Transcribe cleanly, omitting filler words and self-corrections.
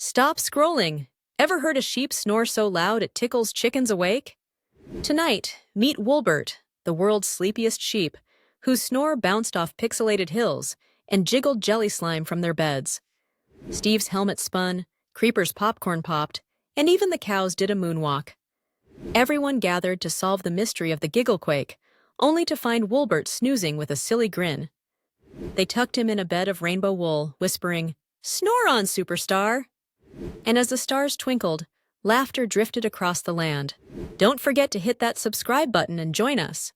Stop scrolling. Ever heard a sheep snore so loud it tickles chickens awake? Tonight, meet Woolbert, the world's sleepiest sheep, whose snore bounced off pixelated hills and jiggled jelly slime from their beds. Steve's helmet spun, Creeper's popcorn popped, and even the cows did a moonwalk. Everyone gathered to solve the mystery of the gigglequake, only to find Woolbert snoozing with a silly grin. They tucked him in a bed of rainbow wool, whispering, "Snore on, superstar!" And as the stars twinkled, laughter drifted across the land. Don't forget to hit that subscribe button and join us.